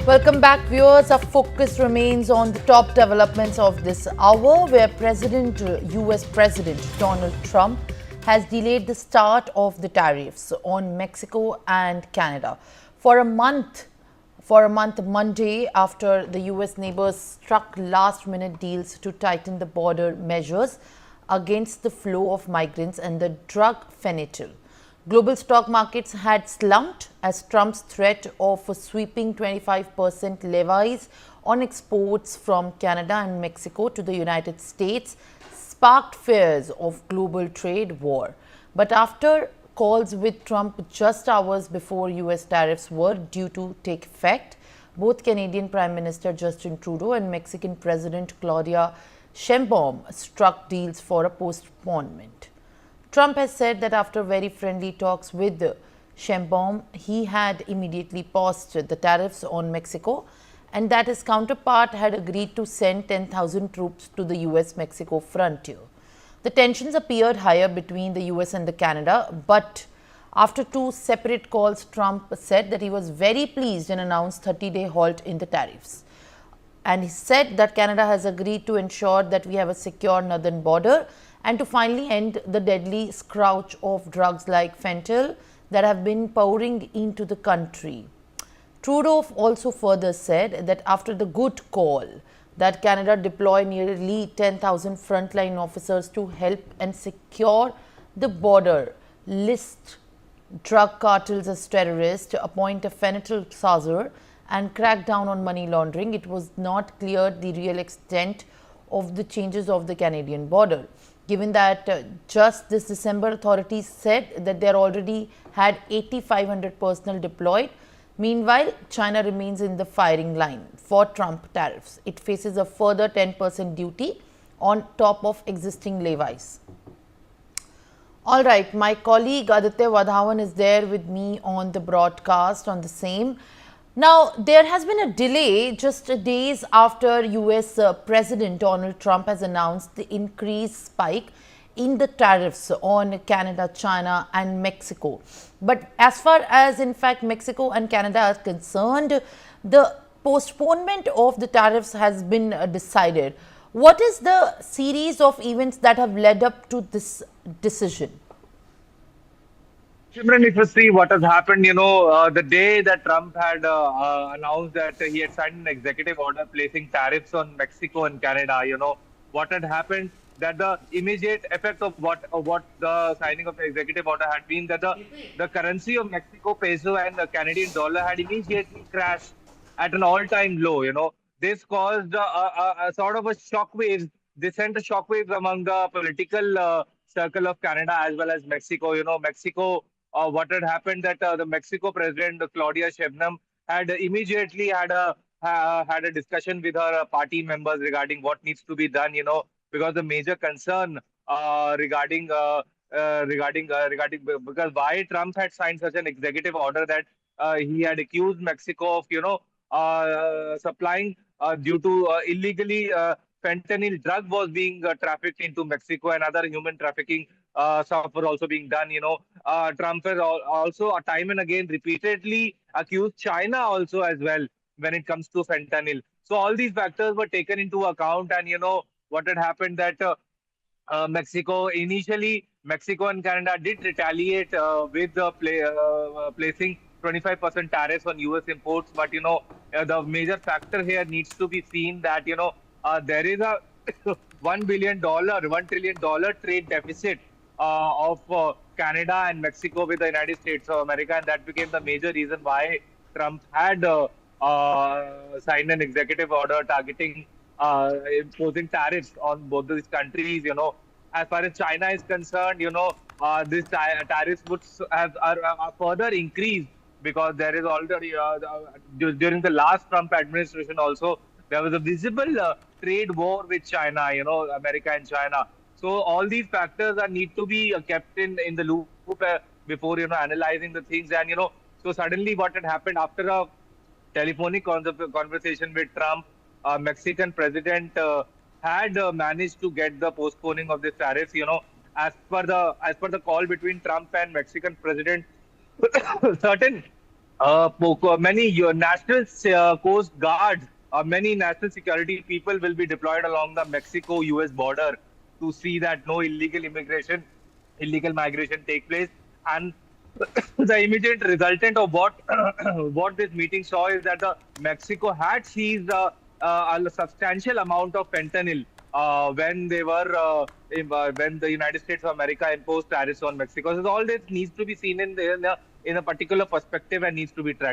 Welcome back, viewers. Our focus remains on the top developments of this hour, where US President Donald Trump has delayed the start of the tariffs on Mexico and Canada for a month. Monday, after the US neighbors struck last-minute deals to tighten the border measures against the flow of migrants and the drug fentanyl. Global stock markets had slumped as Trump's threat of a sweeping 25% levies on exports from Canada and Mexico to the United States sparked fears of global trade war. But after calls with Trump just hours before US tariffs were due to take effect, both Canadian Prime Minister Justin Trudeau and Mexican President Claudia Sheinbaum struck deals for a postponement. Trump has said that after very friendly talks with Sheinbaum, he had immediately paused the tariffs on Mexico and that his counterpart had agreed to send 10,000 troops to the US-Mexico frontier. The tensions appeared higher between the US and the Canada, but after two separate calls, Trump said that he was very pleased and announced 30-day halt in the tariffs. And he said that Canada has agreed to ensure that we have a secure northern border and to finally end the deadly scourge of drugs like fentanyl that have been pouring into the country. Trudeau also further said that after the good call that Canada deploy nearly 10,000 frontline officers to help and secure the border, list drug cartels as terrorists, appoint a fentanyl czar, and crack down on money laundering, it was not clear the real extent of the changes of the Canadian border. Given that just this December, authorities said that they already had 8,500 personnel deployed. Meanwhile, China remains in the firing line for Trump tariffs. It faces a further 10% duty on top of existing levies. All right, my colleague Aditya Vadhavan is there with me on the broadcast on the same. Now, there has been a delay just days after US President Donald Trump has announced the increased spike in the tariffs on Canada, China and Mexico. But as far as in fact Mexico and Canada are concerned, the postponement of the tariffs has been decided. What is the series of events that have led up to this decision? Simran, if you see what has happened, the day that Trump had announced that he had signed an executive order placing tariffs on Mexico and Canada, what had happened, that the immediate effect of what the signing of the executive order had been, that the currency of Mexico peso and the Canadian dollar had immediately crashed at an all-time low. This caused a sort of a shockwave. This sent a shockwave among the political circle of Canada as well as Mexico. Mexico, what had happened that the Mexico president Claudia Sheinbaum had immediately had a discussion with her party members regarding what needs to be done. Because the major concern regarding because why Trump had signed such an executive order that he had accused Mexico of supplying due to illegally fentanyl drug was being trafficked into Mexico and other human trafficking stuff were also being done. Trump has also time and again repeatedly accused China also as well when it comes to fentanyl. So all these factors were taken into account, and what had happened that Mexico and Canada did retaliate with placing 25% tariffs on US imports. But the major factor here needs to be seen that there is a $1 trillion trade deficit of Canada and Mexico with the United States of America, and that became the major reason why Trump had signed an executive order targeting imposing tariffs on both these countries. As far as China is concerned, this tariffs would have are further increased because there is already during the last Trump administration also there was a visible trade war with China, America and China. So all these factors are need to be kept in the loop before analyzing the things. And so suddenly what had happened after a telephonic conversation with Trump, Mexican president had managed to get the postponing of the tariffs. As per the call between Trump and Mexican president, certain many national coast guards, many national security people will be deployed along the Mexico-US border to see that no illegal migration take place. And the immediate resultant of what what this meeting saw is that the Mexico had seized a substantial amount of fentanyl when the United States of America imposed tariffs on Mexico. So all this needs to be seen in a particular perspective and needs to be tracked.